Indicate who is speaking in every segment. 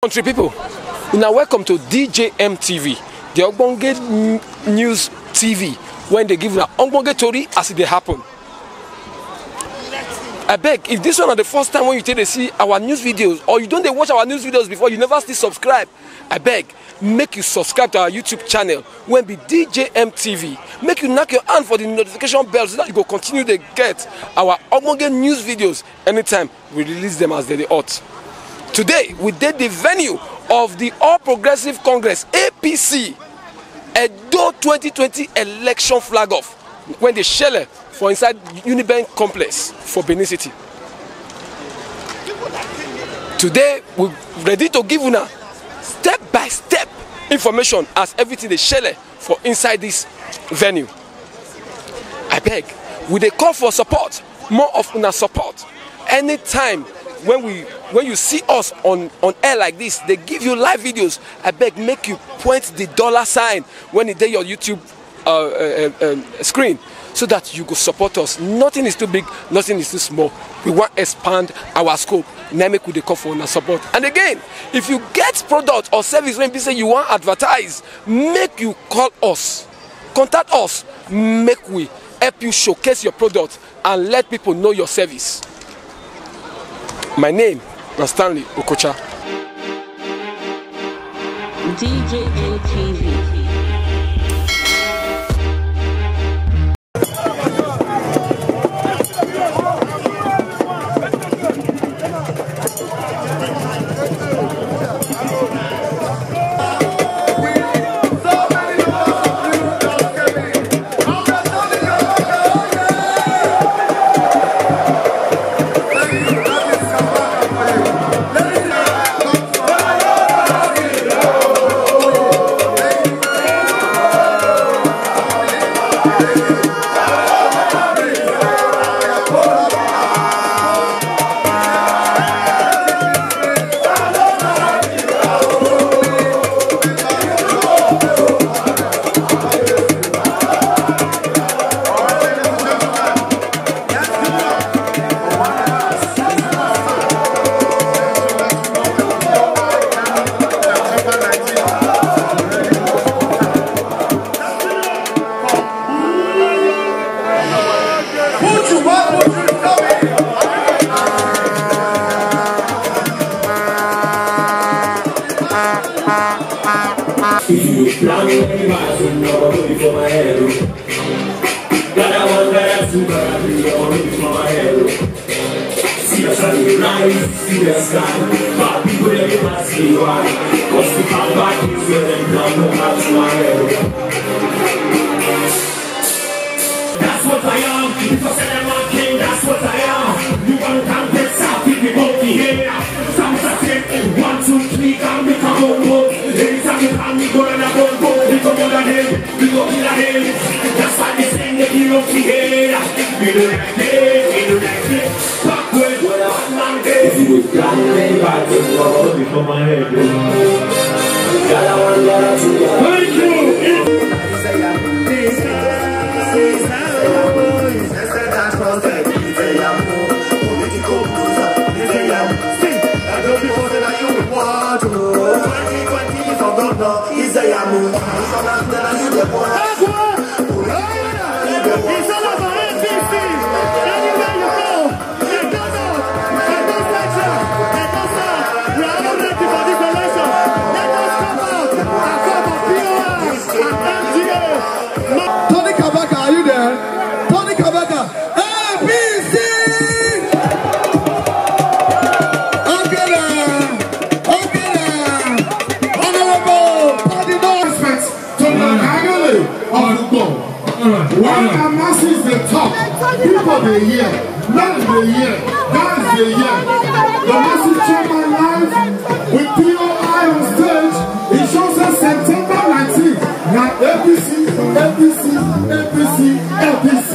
Speaker 1: Country people, now welcome to DJM TV, the Ogbonge News TV, when they give an Ogbonge story as it happen. I beg, if this one are the first time when you take to see our news videos, or you don't watch our news videos before, you never still subscribe, I beg, make you subscribe to our YouTube channel, when be DJM TV. Make you knock your hand for the notification bell so that you go continue to get our Ogbonge news videos anytime we release them as they ought. Today, we did the venue of the All Progressive Congress, APC, Edo 2020 election flag off, when they shell for inside Unibank complex for Benin City. Today, we're ready to give you step-by-step information as everything they shell for inside this venue. I beg, we dey call for support, more of una support. Anytime when you see us on air like this, they give you live videos. I beg, make you point the $sign when it dey your YouTube screen, so that you go support us. Nothing is too big, nothing is too small. We want to expand our scope. Now make we dey call for una support. And again, if you get product or service when people say you want advertise, make you call us, contact us, make we help you showcase your product and let people know your service. My name is Stanley Okocha.
Speaker 2: DJM TV.
Speaker 3: That's what I am. If I say I'm a king, that's what I am. You want to come get south, keep me monkey here. Sounds like 1, 2, 3, come make a go. Anytime you come, me go and I go. We go more than him, we go kill him. That's why they sing the hero to here. We do like this, we do like this. Backward, what a hot man day. If you would got me back, you go before my head. Gotta one, gotta two, thank you.
Speaker 4: Tony Kabaka, are you there? Tony Kabaka, APC! Honorable Paddy Respect to the family of the ball. When Hamas is the top, people they hear, men they hear, guys they hear. The massive chairman live with POI on stage. It shows us September 19th. Now APC, APC, APC, APC.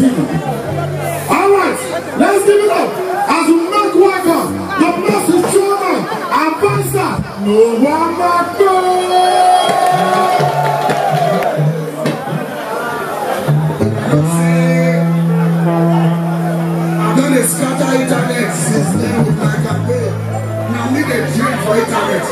Speaker 4: Alright, let's give it up as we make welcome the massive chairman, Ambassador Noah Macron. scatter internet since then with my campaign. Now need a drink for internet.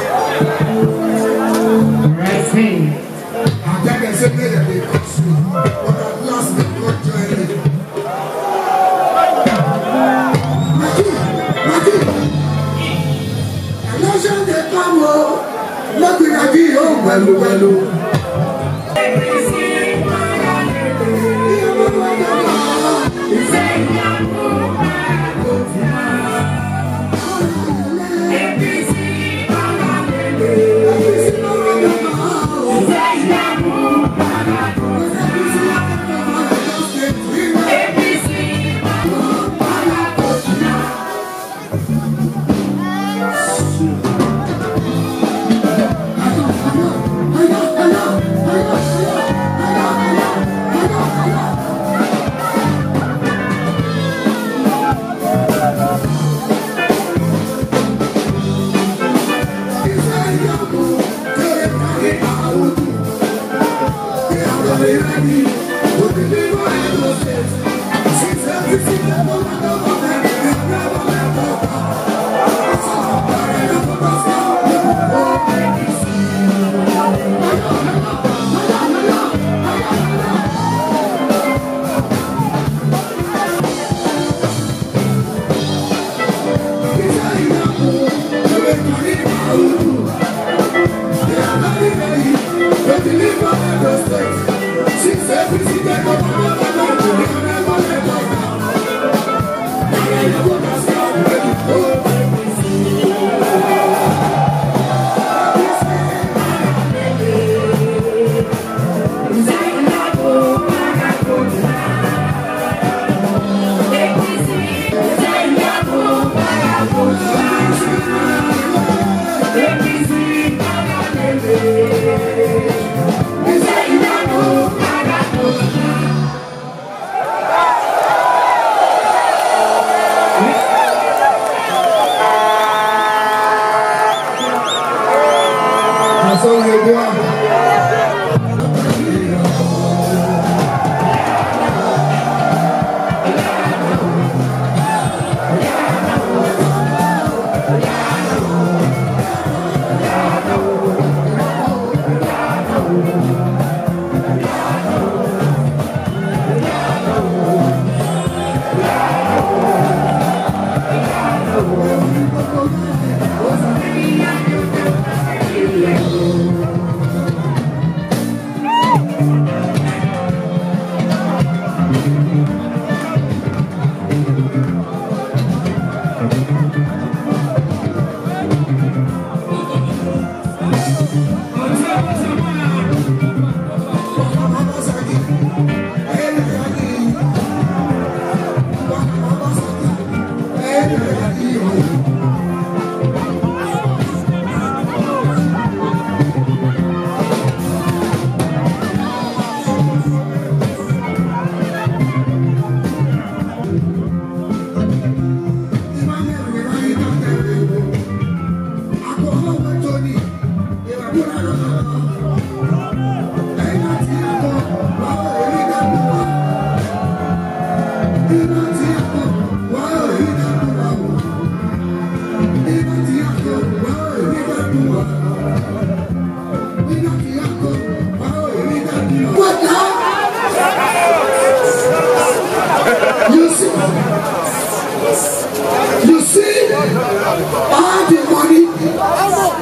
Speaker 4: You see, all the money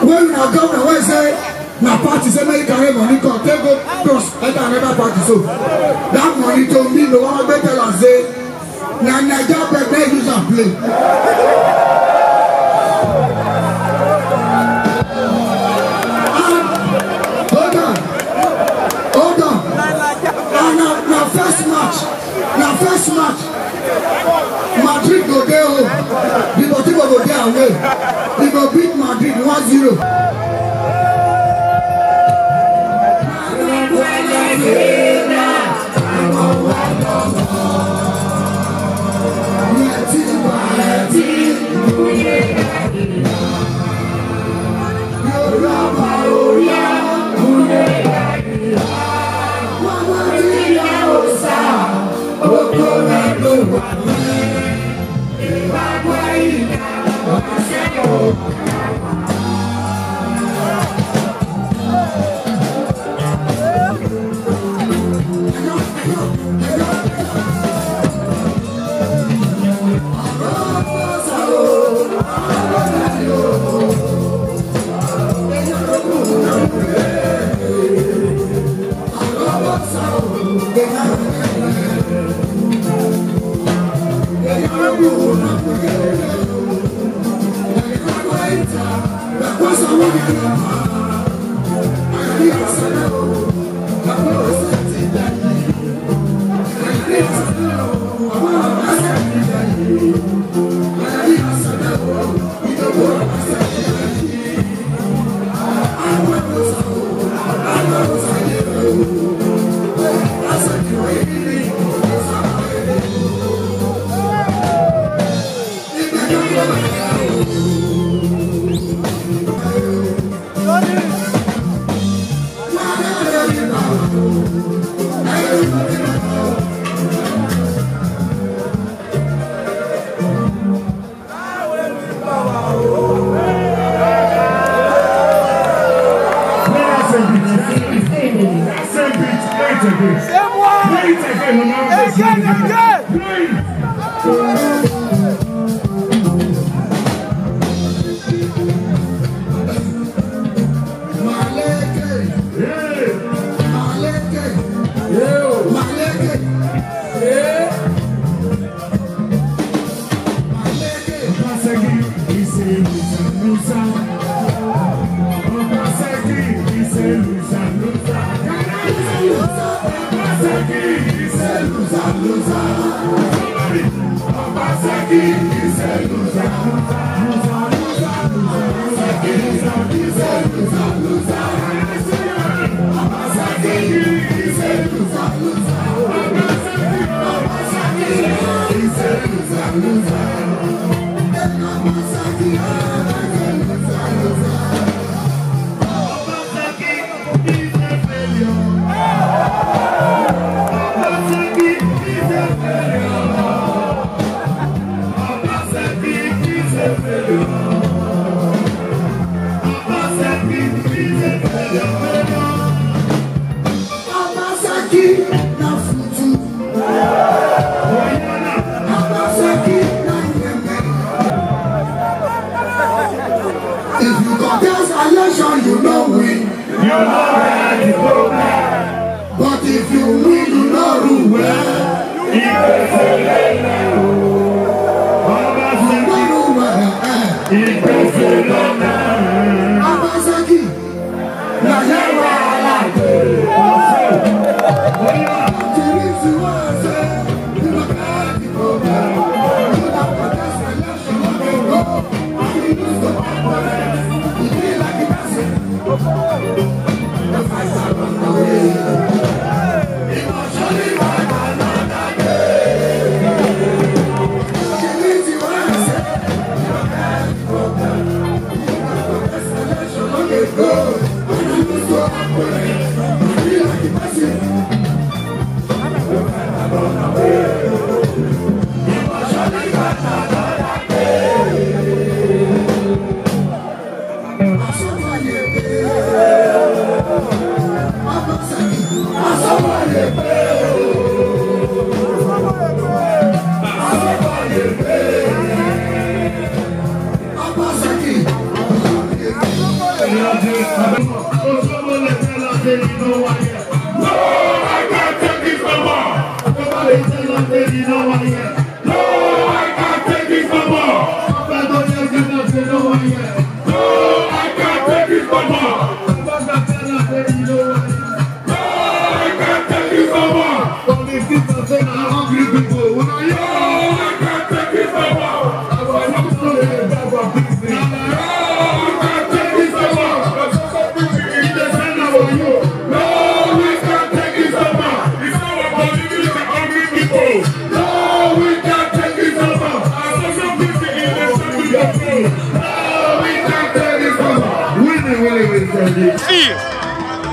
Speaker 4: when we are government, when say na party say make carry money come take go cross enter another party, so that money to me no one dey tell us say na Naija president use am play. Hold on. Now first match. Madrid go there home. Deportivo go there away. He go beat Madrid 1-0.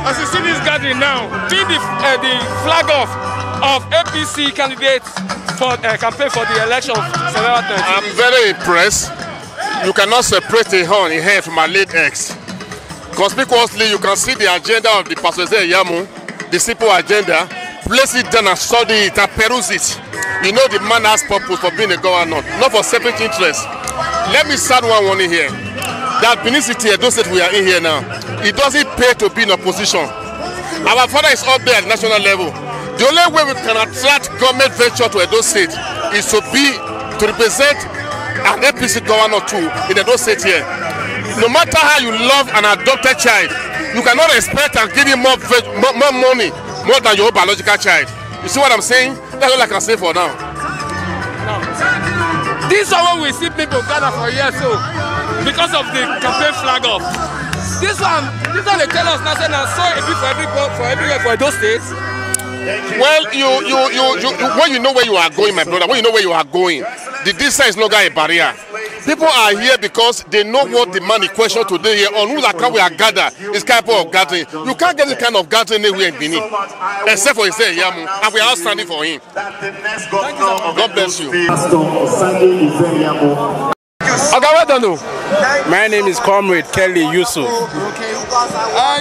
Speaker 1: As you see this gathering now, doing the flag off of APC candidates for campaign for the election of September 20.
Speaker 5: I'm very impressed. You cannot separate a horn in hair from a late ex. Conspicuously, you can see the agenda of the Pastor Yamu, the simple agenda. Place it down and study it and peruse it. You know the man has purpose for being a governor, not for separate interests. Let me start one in here. That Benin City, Edo State, we are in here now. It doesn't pay to be in opposition. Our father is up there at national level. The only way we can attract government venture to Edo State is to represent an APC governor too in Edo State here. no matter how you love an adopted child, you cannot expect and give him more money, more than your biological child. You see what I'm saying? That's all I can say for now.
Speaker 1: This one we see people gather for years so because of the campaign flag off. This one they tell us now saying so a bit for everywhere for those states.
Speaker 5: Well, when you know where you are going, my brother, when you know where you are going, the distance is no longer a barrier. People are here because they know what the man in question today here on whose account we are gathered is capable of gathering. You can't get this kind of gathering anywhere in Benin, except for Isaiah Yamu, and we are all standing for him. God bless you.
Speaker 1: Okay, well done.
Speaker 6: My name is Comrade Kelly Yusuf.
Speaker 1: Okay.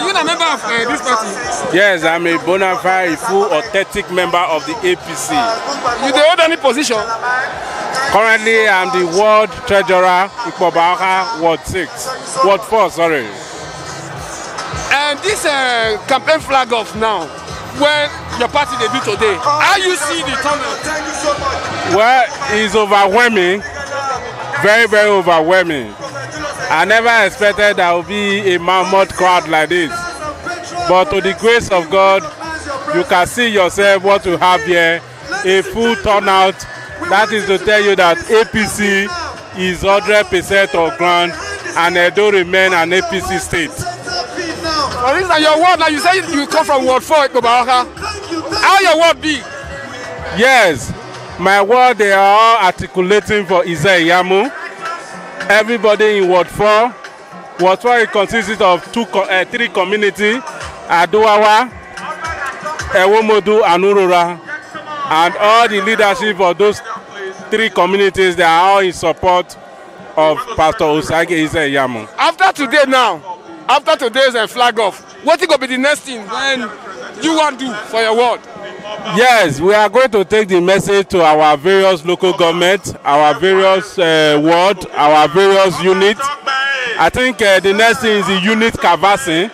Speaker 1: You're a member of this party?
Speaker 6: Yes, I'm a bona fide, full, authentic member of the APC.
Speaker 1: You don't hold any position?
Speaker 6: Currently, I'm the World Treasurer in Ikpobaoka, Ward 4, sorry.
Speaker 1: And this campaign flag off now, when your party debut today, how you see the turnout?
Speaker 6: Well, it's overwhelming. Very, very overwhelming. I never expected there would be a mammoth crowd like this. But to the grace of God, you can see yourself what you have here, a full turnout. That is to tell you that APC is 100% on ground and Edo remain an APC state.
Speaker 1: For instance, your ward, now you say you come from Ward 4, Ikpobaoka. How your ward be?
Speaker 6: Yes, my ward, they are all articulating for Isaiah Yamu. Everybody in Ward 4. Ward 4 it consists of three communities, Aduawa, Ewomodu, and Urura. And all the leadership of those three communities, they are all in support of Pastor Osage Isaiah Yamu.
Speaker 1: After today now, after today's flag off, what is going to be the next thing when you want to do for your ward?
Speaker 6: Yes, we are going to take the message to our various local governments, our various ward, our various units. I think the next thing is the unit canvassing.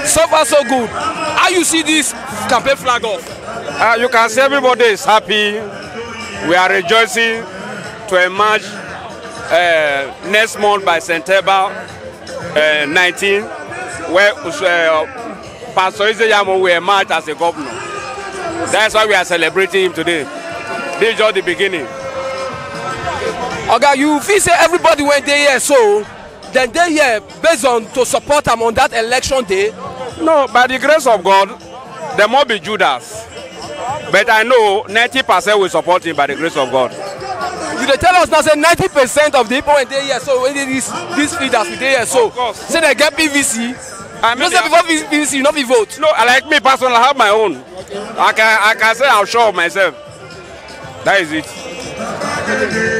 Speaker 1: So far so good. How you see this campaign flag off?
Speaker 6: You can see everybody is happy. We are rejoicing to emerge next month by September 19, where Pastor Isaiah Yamu will emerge as a governor. That's why we are celebrating him today. This is just the beginning.
Speaker 1: Okay, you feel say everybody went there here, so then they here based on to support him on that election day?
Speaker 6: No, by the grace of God, there must be Judas. But I know 90% will support him by the grace of God.
Speaker 1: You they tell us now say 90% of the people went there here, so these leaders were there here, so say they get PVC. I mean, just before PVC, you not be vote.
Speaker 6: No, I like me personally, I have my own. I can say I'm sure of myself. That is it.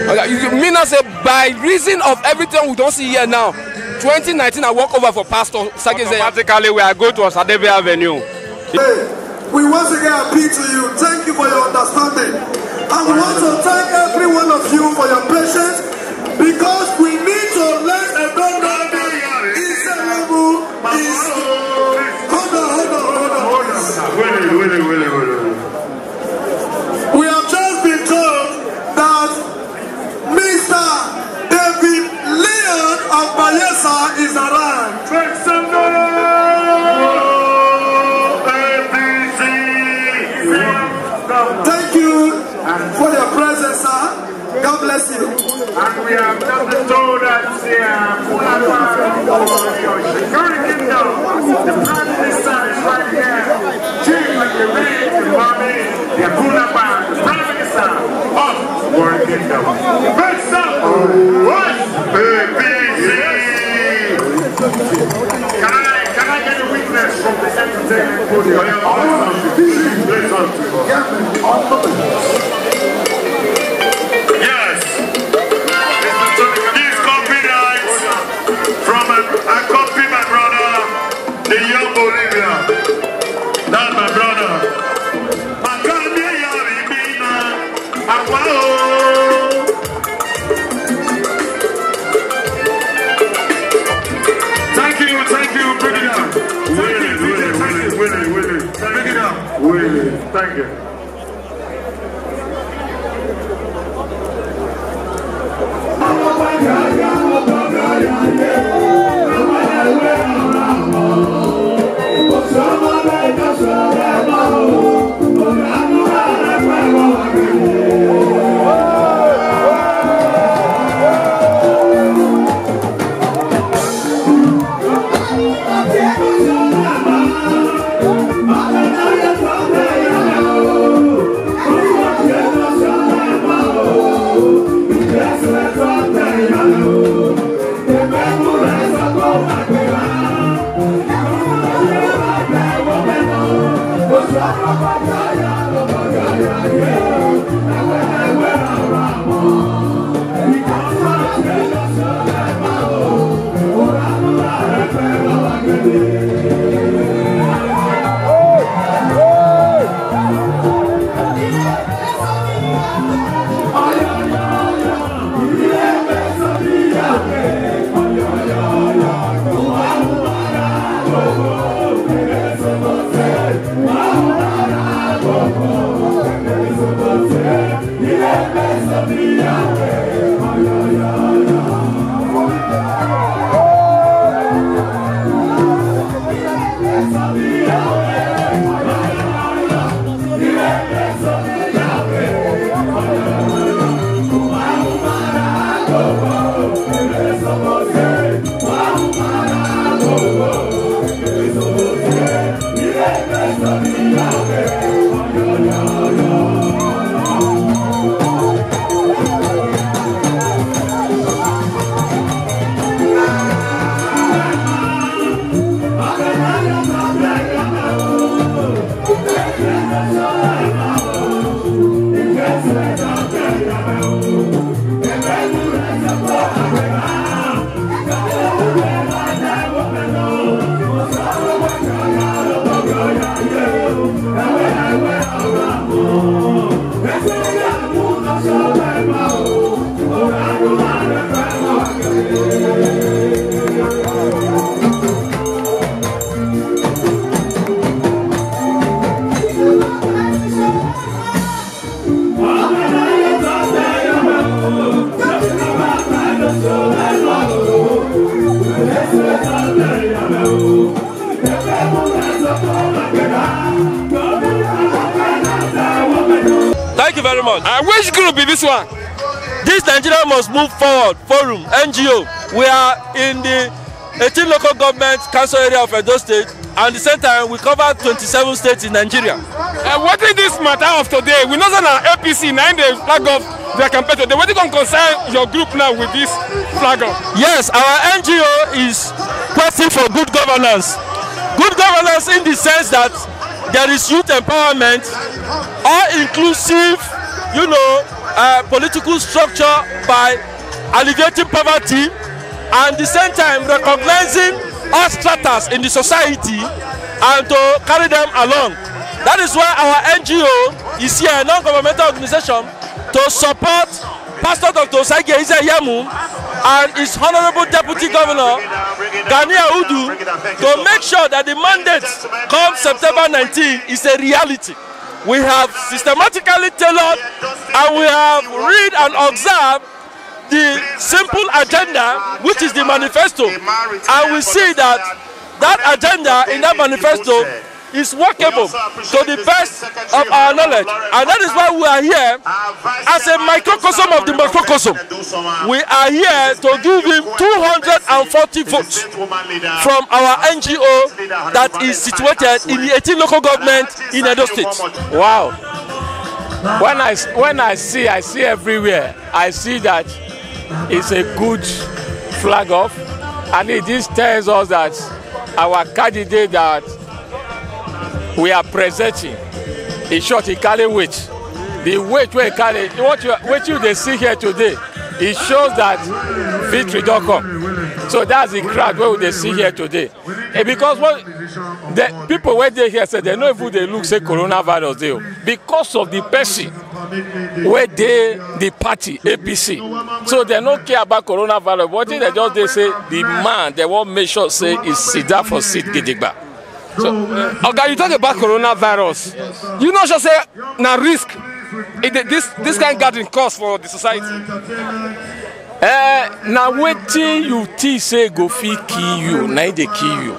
Speaker 1: Okay, you mean not say by reason of everything we don't see here now, 2019 I walk over for Pastor Osage.
Speaker 6: Practically, we are going to Osadebe Avenue.
Speaker 7: We once again appeal to you. Thank you for your understanding. And we want to thank every one of you for your patience, because we need to let a government is a level is. Hold on. We have just been told that Mr. David Leon of Bayelsa is around. Thank you for your presence, sir. God bless you.
Speaker 3: And we have just been told that the Prime Minister is right here. Chief of the Red, the Prime Minister sound of Warren Kingdom. Make some noise, BBC. Can I get a witness from the entertainment podium? Play something. Yes. This copyright from I copy my brother, the young Bolivia. That's my brother. Thank you, bring it up. Willie. Bring it up. Willie, thank you.
Speaker 1: Thank you very much. Which group is this one?
Speaker 8: This Nigeria Must Move Forward Forum, NGO. We are in the 18 local government council area of Edo State, and at the same time we cover 27 states in Nigeria.
Speaker 1: What is this matter of today? We know that APC 9 days flag off their campaign today. What is going to concern your group now with this flag off?
Speaker 8: Yes, our NGO is questing for good governance. Good governance in the sense that there is youth empowerment, all inclusive, political structure by alleviating poverty, and at the same time recognizing all stratas in the society and to carry them along. That is why our NGO is here, a non-governmental organization, to support Pastor Dr. Osagie Yamu and his Honorable Deputy Governor Gani Audu to make sure that the mandate come September 19 is a reality. We have systematically tailored and we have read and observed the simple agenda, which is the manifesto, and we see that that agenda in that manifesto is workable to the best of our knowledge, and that is why we are here as a microcosm of the macrocosm. We are here to give him 240 votes from our NGO that is situated in the 18 local government in Edo State.
Speaker 1: Wow.
Speaker 8: when I see everywhere. I see that it's a good flag off, and this tells us that our candidate that we are presenting, in short, he carry weight. The weight we carry, what you they see here today, it shows that victory don't come. So that's the crowd where they see here today. And because what the people where they here say they know if they look say coronavirus there because of the person where the party APC. So they don't care about coronavirus. What they just they say the man they won't make sure say is sit down for seat Gidigba.
Speaker 1: So okay, you talk about coronavirus. You know just say na risk. This kind of gathering cause for the society.
Speaker 8: Now wetin you think say go fit kill you, now they kill you.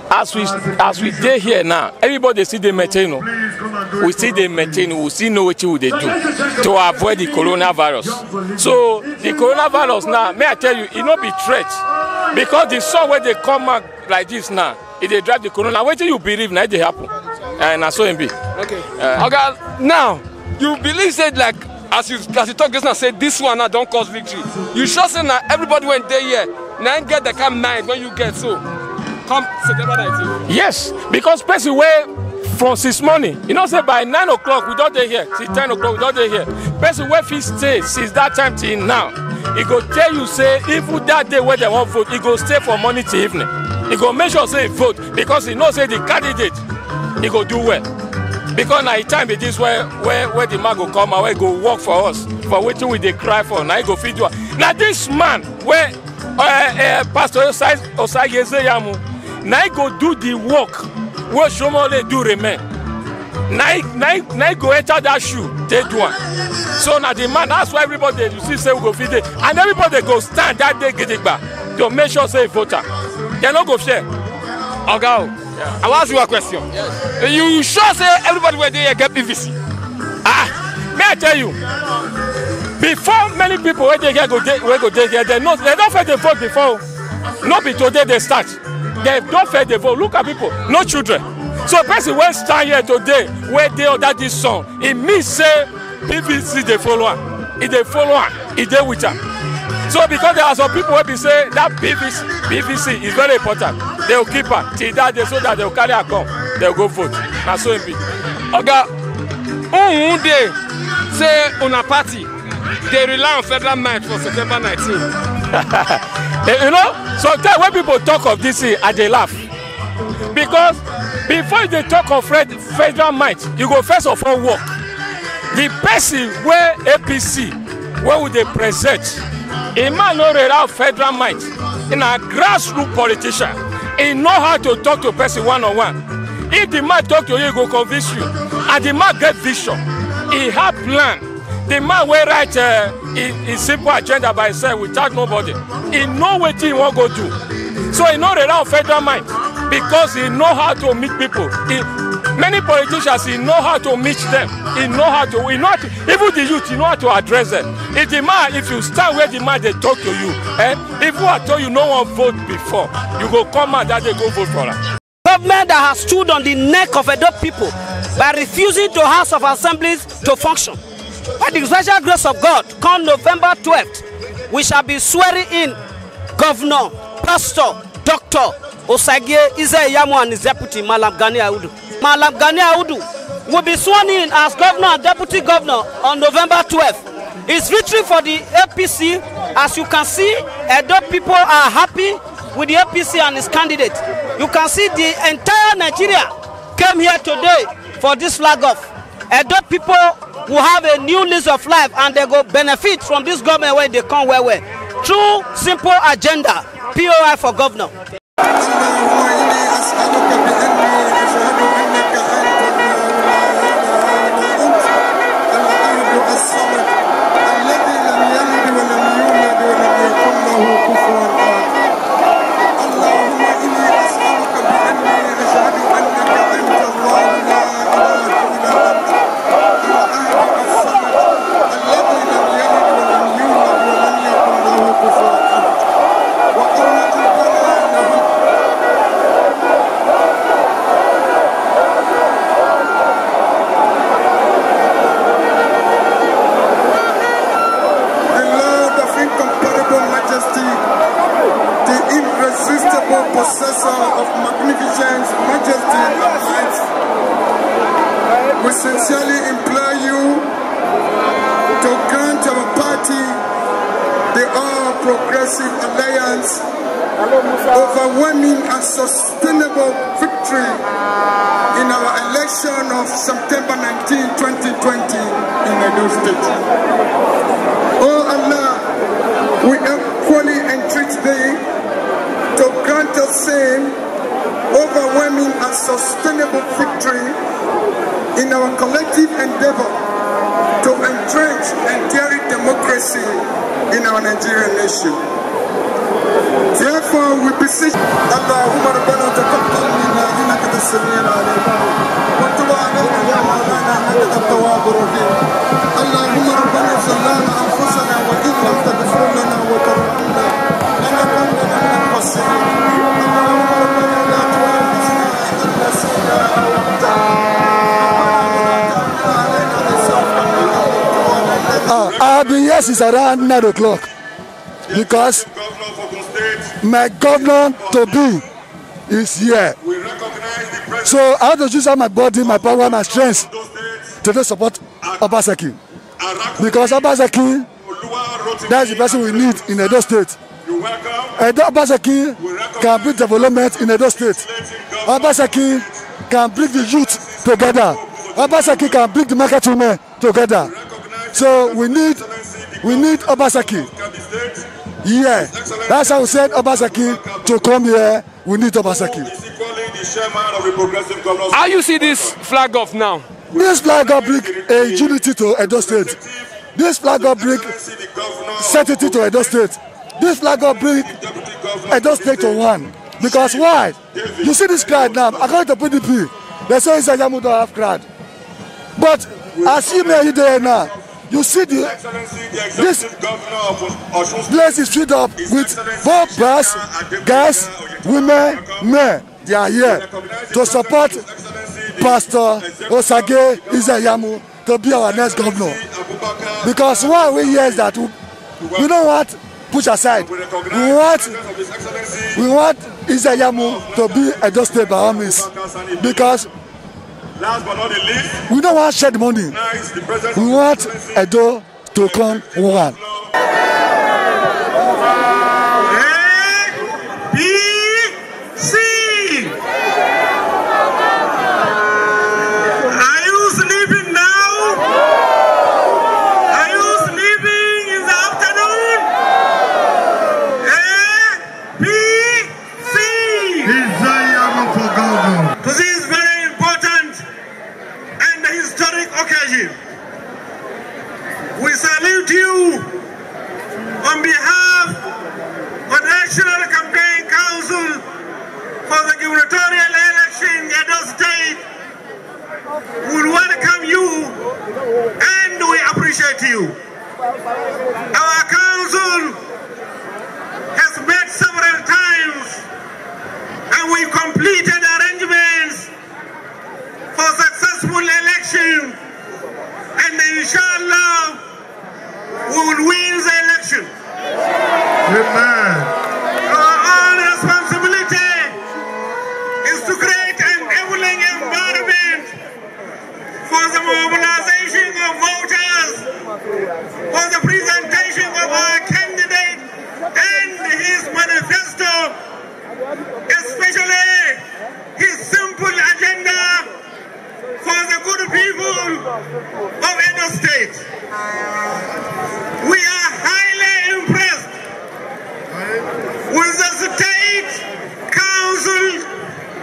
Speaker 8: As we dey here now, everybody see the maintain. We see the maintain. We see know what they do to avoid the coronavirus. So the coronavirus now, may I tell you, it not be threat because the sun where they come out like this now, it they drive the corona. What do you believe now they happen? And I saw him be.
Speaker 1: Okay. Okay. Now you believe said like as you talk just now say this one now don't cause victory. You sure say now everybody went there here. Now get the kind of mind when you get so. Come September 19.
Speaker 8: Yes, because person where from 6 morning, you know say by 9 o'clock we don't dey here, till 10 o'clock we don't dey here. Person where fit stay since that time till now, he go tell you say even that day where they want vote, he go stay from morning till evening. He go make sure say he vote because he know say the candidate he go do well. Because now time it is where the man go come and where go work for us for waiting we they cry for. Now he go feed you. Now this man where Pastor Osage Ezeyamu, now he go do the work where Shomole do remain. Now he go enter that shoe, take one. So now the man, that's why everybody you see say we go feed it, and everybody go stand that day Gidigba to make sure say voter. They no go share.
Speaker 1: Okay. Yeah. I will ask you a question. Yes. You sure say everybody were there get PVC?
Speaker 8: May I tell you? Before many people where they go there, they don't fail the vote before. Not be today they start. They don't fail the vote. Look at people, no children. So person when stand here today, where they order this song, it means say PVC they follow one. If they follow one, if they with them. So because there are some people who be say that PVC is very important. They will keep her till that day so that they will carry her come. They will go vote. That's so it be.
Speaker 1: Okay. On day say on a party, they rely on federal might for September 19.
Speaker 8: You know, sometimes when people talk of this thing, they laugh. Because before they talk of federal might, you go first of all work. The person where APC, where would they present? A man no rely on federal might. In a grassroots politician, he know how to talk to a person one-on-one. If the man talk to you, he go convince you. And the man get vision. He have plan. The man will write his simple agenda by himself without nobody. He know what he want to go do. So he know rely on federal might because he know how to meet people. Many politicians, he know how to meet them. He know how to, even the youth, he know how to address them. If you stand where the man they talk to you, if you are told you no one vote before, you go come out that they go vote for her.
Speaker 9: Government that has stood on the neck of Edo people by refusing to House of Assemblies to function. By the special grace of God, come November 12th, we shall be swearing in Governor, Pastor, Dr. Osage Ezeyamu and his deputy, Malam Gani Audu. Malam Gani Audu will be sworn in as governor and deputy governor on November 12th. It's victory for the APC. As you can see, Edo people are happy with the APC and its candidate. You can see the entire Nigeria came here today for this flag off. Edo people will have a new lease of life and they go benefit from this government when they come well. True, simple agenda, POI for governor.
Speaker 7: Progressive Alliance overwhelming and sustainable victory in our election of September 19, 2020 in Edo State. Oh Allah, we equally entreat thee to grant us same overwhelming and sustainable victory in our collective endeavor to entrench enduring democracy in our Nigerian nation. Therefore, we beseech Allahumma rabbana taqabbal minna innaka as-sami'ul 'alim wa tub 'alaina ya mawlana innaka at-tawwabur rahim. Allahumma rabbana zalamna anfusana wa in lam taghfir lana wa tarhamna lanakunanna minal khasirin. Allahumma rabbana la tu'akhidhna in nasina aw akhtana.
Speaker 10: I've been here since around 9 o'clock because my governor to be is here. So I have to use all my body, my power, my strength to support Obaseki. Because Obaseki, that's the person we need in Edo State. Obaseki can bring development in Edo State. Obaseki can bring the youth together. Obaseki can bring the market women together. So we need Obaseki. Yeah, that's how we said Obaseki to come here. We need Obaseki.
Speaker 1: How you see this flag off now?
Speaker 10: This flag off bring a unity to Edo State. This flag off bring certainty to Edo State. This flag off bring Edo State to one. Because why? You see this crowd now. According to PDP, they say Yamu don't have crowd. But as you may there now, you see this place is filled up with both brass, guys, women, men. They are here to support Pastor Osage Izayamu to be our next governor. Because why we hear is that we don't want push aside. We want Izayamu to be Edo State by all means. Because
Speaker 3: last but not the least,
Speaker 10: we don't want to shed money. We want Edo to come one.
Speaker 3: ABC. Are you sleeping now? Are you sleeping in the afternoon? ABC. This is very important and historic occasion. We salute you on behalf of the National Campaign Council for the gubernatorial election in Edo State. We welcome you and we appreciate you. Our council has met several times and we completed arrangements for successful election, and inshallah we will win the election.
Speaker 4: Amen.
Speaker 3: Our own responsibility is to create an enabling environment for the mobilization of voters, for the presentation of our candidate and his manifesto, especially his simple agenda for the good people of Edo State. We are highly impressed with the State Council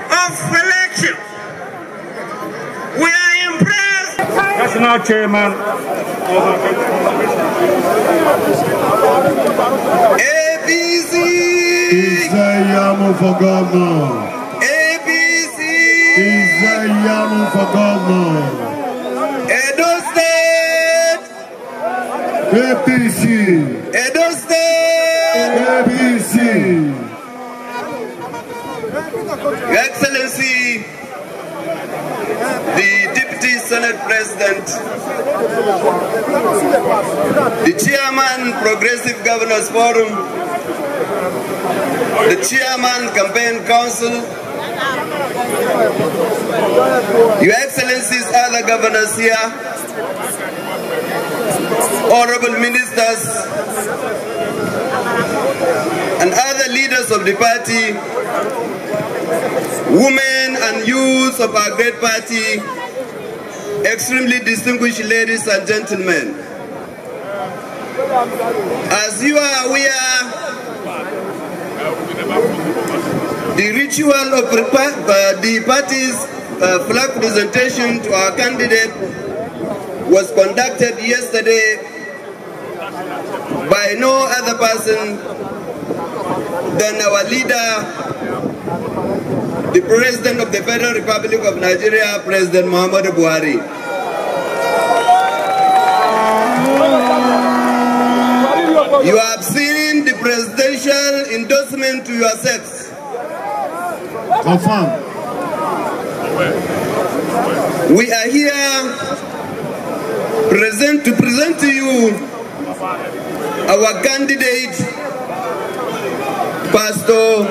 Speaker 3: of Election. We are impressed.
Speaker 11: National Chairman
Speaker 3: ABC.
Speaker 4: Izayamu for governor.
Speaker 3: ABC.
Speaker 4: Izayamu for governor.
Speaker 3: Edo State.
Speaker 4: APC.
Speaker 3: Edo State.
Speaker 4: APC.
Speaker 3: Your Excellency, the Deputy Senate President, the Chairman Progressive Governors Forum, the Chairman Campaign Council, Your Excellencies, other governors here, honorable ministers,
Speaker 11: and other leaders of the party, women and youth of our great party, extremely distinguished ladies and gentlemen. As you are aware, the ritual of the party's flag presentation to our candidate was conducted yesterday by no other person than our leader, the President of the Federal Republic of Nigeria, President Muhammadu Buhari. You have seen the presidential endorsement to yourselves.
Speaker 4: Confirm.
Speaker 11: We are here to present to you our candidate, Pastor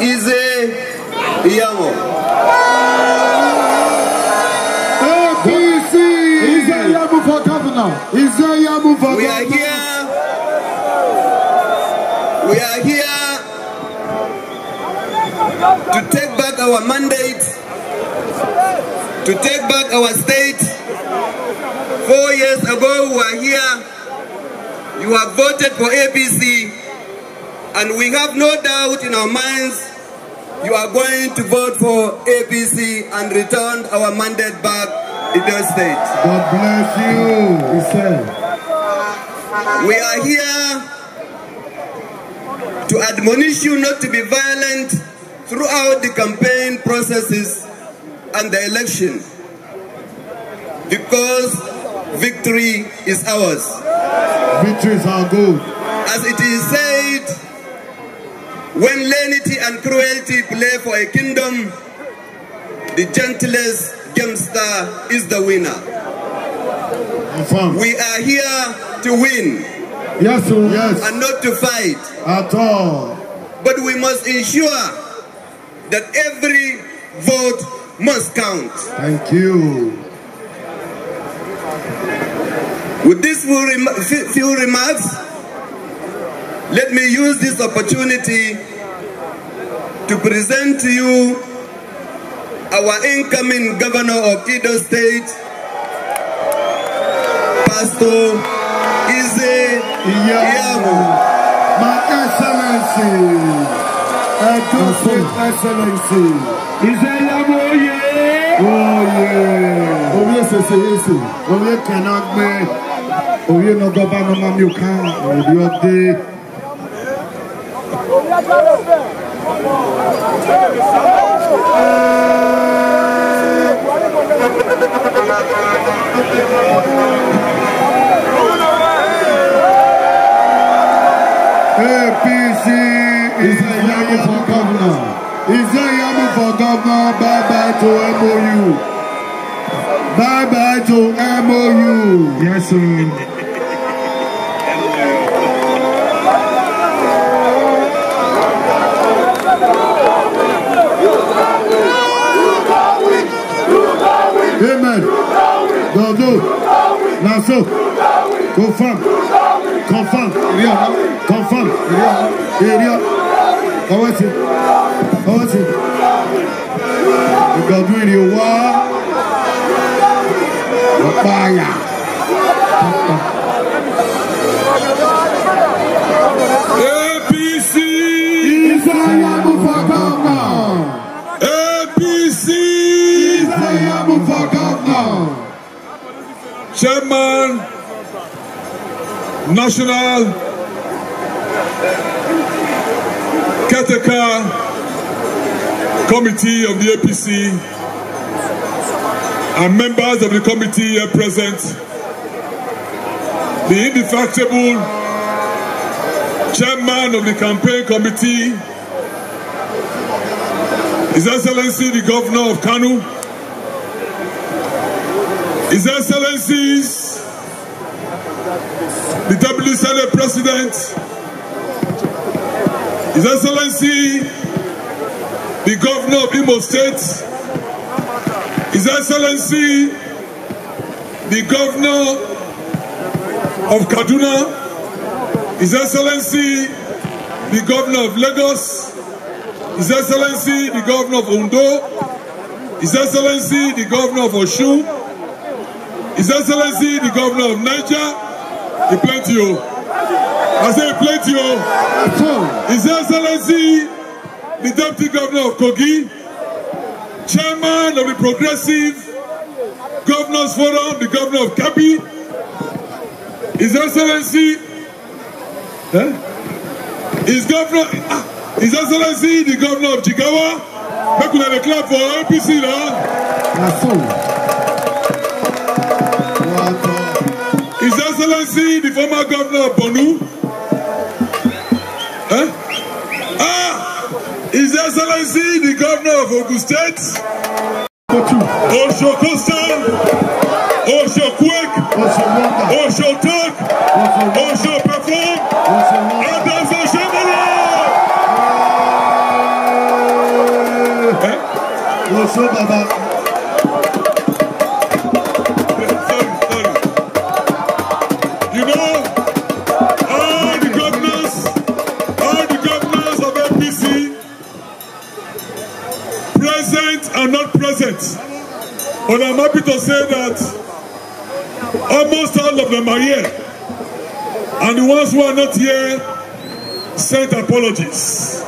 Speaker 11: Ize Iyamo.
Speaker 4: APC! Ize Iyamo for governor. Ize Iyamo for governor.
Speaker 11: We are here to take back our mandate, to take back our state. 4 years ago we were here, you have voted for APC, and we have no doubt in our minds you are going to vote for APC and return our mandate back in the state.
Speaker 4: God bless you, he said.
Speaker 11: We are here to admonish you not to be violent throughout the campaign processes and the election, because victory is ours.
Speaker 4: Victory is our goal.
Speaker 11: As it is said, when lenity and cruelty play for a kingdom, the gentlest gamester is the winner. We are here to win.
Speaker 4: Yes, sir. Yes.
Speaker 11: And not to fight.
Speaker 4: At all.
Speaker 11: But we must ensure that every vote must count.
Speaker 4: Thank you.
Speaker 11: With these few remarks, let me use this opportunity to present to you our incoming governor of Edo State, Pastor Ize Iyamo.
Speaker 4: My Excellency, Edo State Excellency. Ize Iyamo, oh yeah. Oh yeah. Oh yes, yes, yes. Oh yeah, cannot be. Oh yeah, no governor, no you can. Oh yeah, APC is a Iyamo for governor. Is a Iyamo for governor. Bye bye to MOU. Bye bye to MOU. Yes, sir. Amen. Go. Now so. Confirm. Confirm. Confirm. Area. How is it? How is it? You got to do your work. Fire. APC is a Iyamo for governor. APC is a Iyamo for governor.
Speaker 12: Chairman, National Caretaker Committee of the APC, and members of the committee here present, the indefatigable Chairman of the campaign committee, His Excellency the Governor of Kano, His Excellencies the Deputy Senate President, His Excellency the Governor of Imo State, His Excellency the Governor of Kaduna, His Excellency the Governor of Lagos, His Excellency, the Governor of Ondo, His Excellency, the Governor of Osun, His Excellency, the Governor of Niger, he plenty you. I say plenty you. His Excellency, the Deputy Governor of Kogi, Chairman of the Progressive Governors Forum, the Governor of Kabi, His Excellency, His Excellency, the Governor of Jigawa. Make una dey clap for APC now. His Excellency, the former Governor of Borno. His Excellency, the Governor of Ogun State. Osho Costa, Osho Quick, Osho Talk, Osho Perform, Adams Oshamala.
Speaker 4: Osho Baba.
Speaker 12: Sorry. You know, all the governors of APC, present and not present. But I'm happy to say that almost all of them are here. And the ones who are not here sent apologies.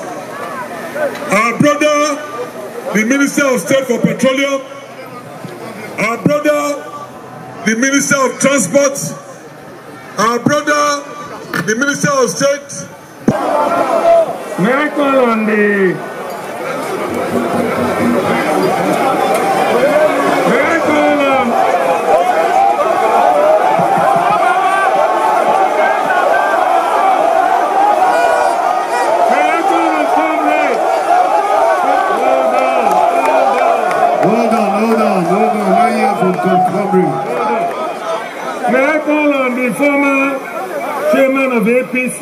Speaker 12: Our brother, the Minister of State for Petroleum, our brother, the Minister of Transport, our brother, the Minister of State.
Speaker 3: May I call on the May I call on the former chairman of APC?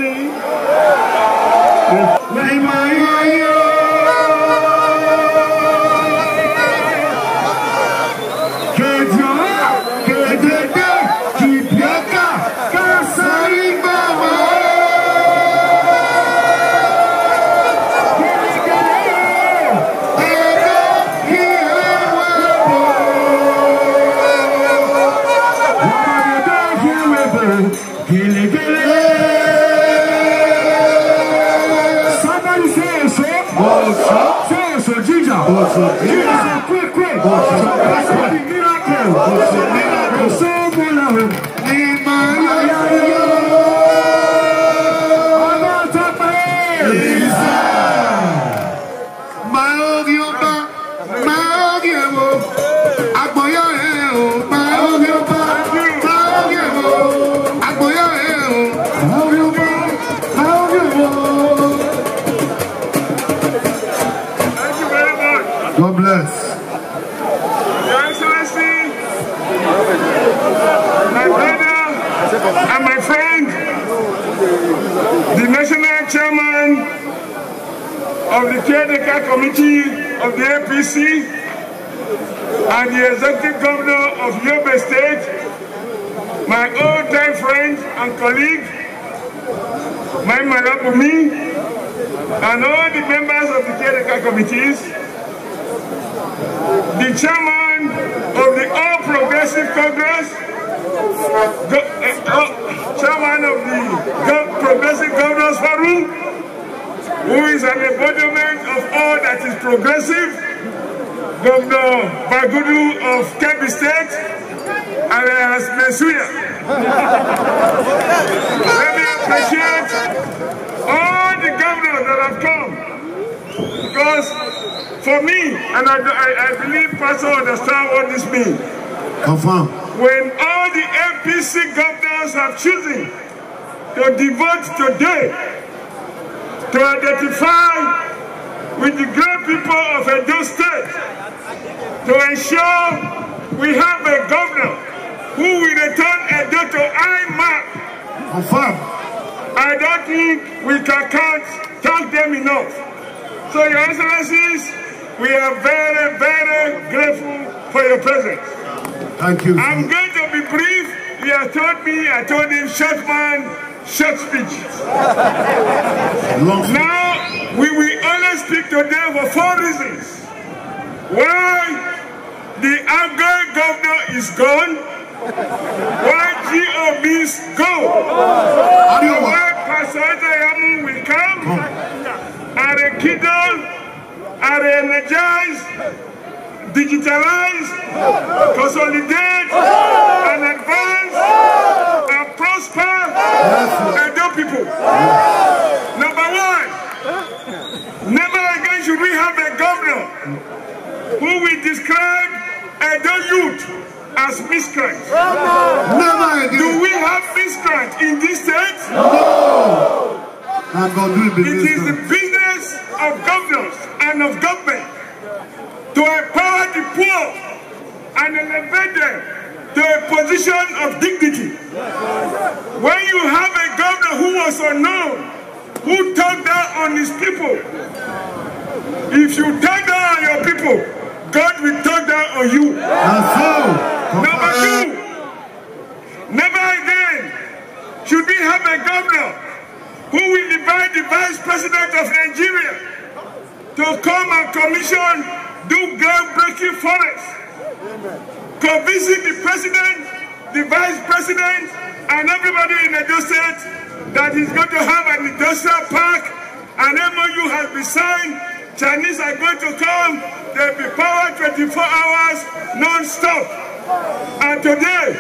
Speaker 4: God bless.
Speaker 3: Your Excellency, my brother and my friend, the National Chairman of the Caretaker Committee of the APC and the Executive Governor of Yobe State, my old-time friend and colleague, my Malabumi, and all the members of the Caretaker Committees, the chairman of the All Progressive Congress, chairman of the Progressive Governors Forum, who is an embodiment of all that is progressive, Governor Bagudu of Kebbi State, alias Mesuya. Let me appreciate all the governors that have come, because for me, and I believe Pastor understand what this means.
Speaker 4: Confirm.
Speaker 3: When all the APC governors have chosen to devote today to identify with the great people of Edo State, to ensure we have a governor who will return Edo to IMAC.
Speaker 4: Confirm.
Speaker 3: I don't think we can thank them enough. So, Your Excellencies, we are very, very grateful for your presence.
Speaker 4: Thank you.
Speaker 3: I'm going to be brief. He has told me, I told him, short man, short speech.
Speaker 12: Now, we will only speak today for 4 reasons. Why the outgoing governor is gone, why GOBs go, and why Pastor Yamu will come, and rekindle, and energize, digitalize, consolidate, and advance, and prosper, and do people. Number 1, never again should we have a governor who will describe Edo youth as miscreants.
Speaker 4: Never again.
Speaker 12: Do we have miscreants in this state?
Speaker 4: No.
Speaker 12: It is the business of governors and of government to empower the poor and elevate them to a position of dignity. When you have a governor who was unknown, who talked down on his people, if you talk down on your people, God will talk down on you. Number 2, never again should we have a governor who will invite the Vice President of Nigeria to come and commission, do groundbreaking for us, to visit the President, the Vice President, and everybody in Edo State that is going to have an industrial park, an MOU has been signed, Chinese are going to come, there will be power 24 hours non-stop. And today,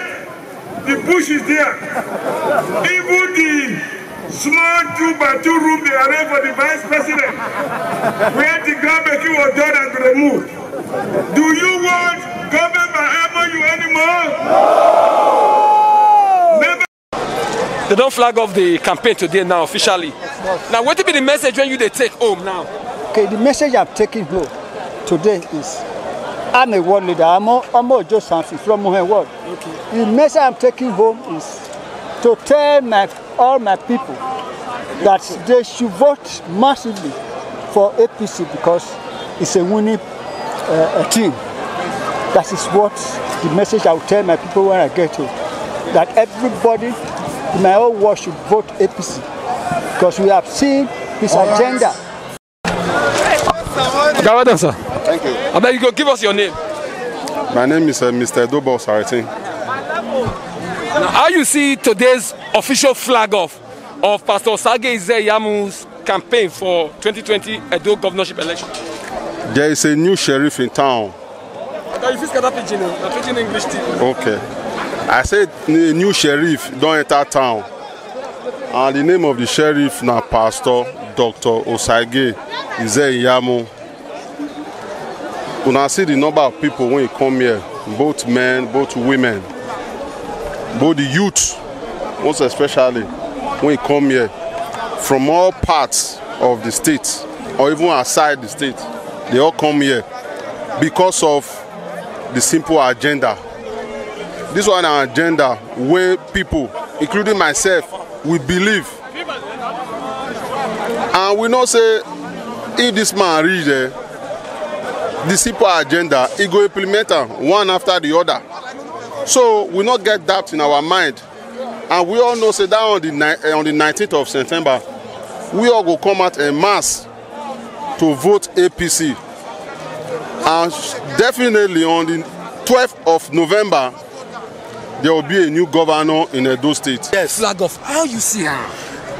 Speaker 12: the bush is there. Even the small 2x2 room they arranged for the Vice President, where the groundbreaking was done and removed. Do you want government by MOU anymore? No! Never.
Speaker 1: They don't flag off the campaign today now officially. Now what will be the message when they take home now?
Speaker 13: Okay, the message I'm taking home today is I'm a world leader. I'm Ojo Samson from Muhen World. Okay. The message I'm taking home is to tell all my people that they should vote massively for APC because it's a winning team. That is what the message I will tell my people when I get home. That everybody in my whole world should vote APC because we have seen his agenda.
Speaker 1: Okay, well done, sir.
Speaker 14: Thank you.
Speaker 1: I bet you go give us your name.
Speaker 14: My name is Mr. Edobo Saratin.
Speaker 1: Now, how you see today's official flag off of Pastor Sage Ize-Iyamu's campaign for 2020 Edo governorship election?
Speaker 14: There is a new sheriff in town. Okay. I said the new sheriff don't enter town. And the name of the sheriff now Pastor Dr. Osage Ize-Iyamu. When I see the number of people when you come here, both men, both women, both the youth, most especially when you come here from all parts of the state or even outside the state, they all come here because of the simple agenda. This one an agenda where people, including myself, we believe. And we know say if this man reach there, the simple agenda, he go implement one after the other. So we not get doubt in our mind. And we all know say that on the 19th of September, we all go come out en masse to vote APC. And definitely on the 12th of November, there will be a new governor in Edo State.
Speaker 15: Yes. Flag off. How you see her?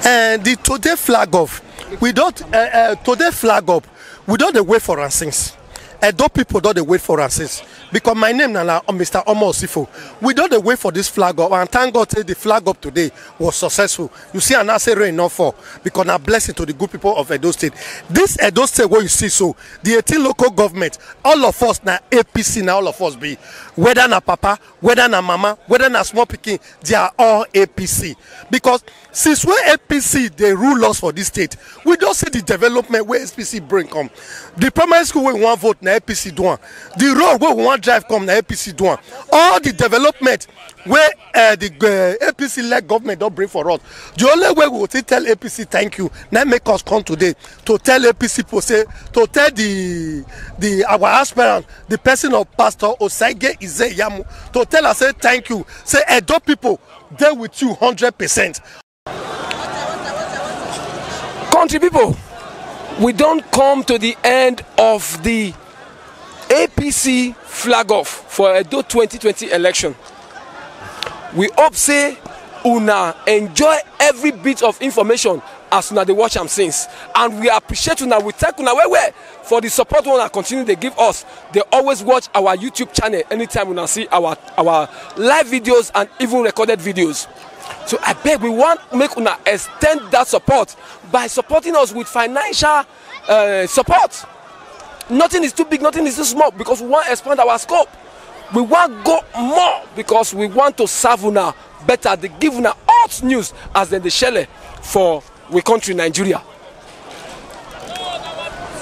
Speaker 15: And the today flag off, we don't today flag up. We don't wait for us since. Edo people don't wait for us since. Because my name is Mr. Omo Osifo. We don't wait for this flag up, and thank God the flag up today was successful. You see, and I say rain not fall because now blessing to the good people of Edo State. This Edo State where you see so the 18 local government, all of us now APC now all of us be whether na papa, whether na mama, whether na small pikin, they are all APC. Because since we APC they rule us for this state, we don't see the development where APC bring come. The primary school where we want vote na APC do one. The road where we want drive come na APC do one. All the development where the APC led government don't bring for us. The only way we will tell APC thank you now make us come today to tell APC people say to tell the our aspirant, the person of Pastor Osage Ize-Iyamu, to tell us say thank you. Say Edo people there with you 100%.
Speaker 1: Country people, we don't come to the end of the APC flag off for Edo 2020 election. We hope say una enjoy every bit of information as una dey watch am since, and we appreciate una. We thank una well for the support una continue dey give us. They always watch our YouTube channel anytime una see our live videos and even recorded videos. So I beg, we want make una extend that support by supporting us with financial support. Nothing is too big, nothing is too small, because we want to expand our scope. We want to go more because we want to serve una better. They give una hot news as then the shell for we country Nigeria.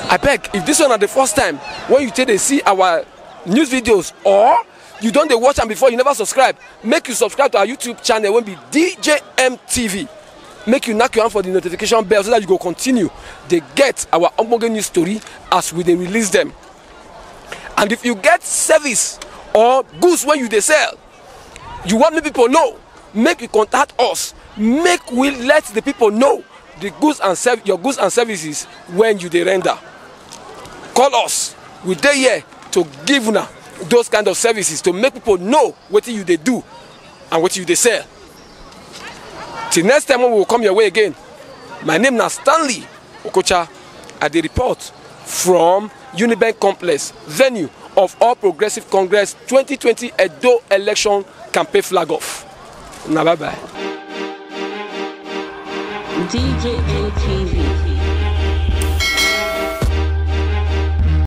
Speaker 1: I beg, if this one are the first time when you take to see our news videos, or you don't watch them before, you never subscribe, make you subscribe to our YouTube channel when be DJM TV. Make you knock your hand for the notification bell so that you go continue. They get our ongoing news story as we they release them. And if you get service or goods when you they sell, you want me people know, make you contact us. Make we let the people know the goods and your goods and services when you they render. Call us. We there here to give una those kind of services to make people know what you they do and what you they sell. Till next time when we will come your way again. My name is Stanley Okocha at the report from Unibank Complex, venue of All Progressive Congress 2020 Edo election campaign flag off. Now bye bye.
Speaker 2: DJA TV.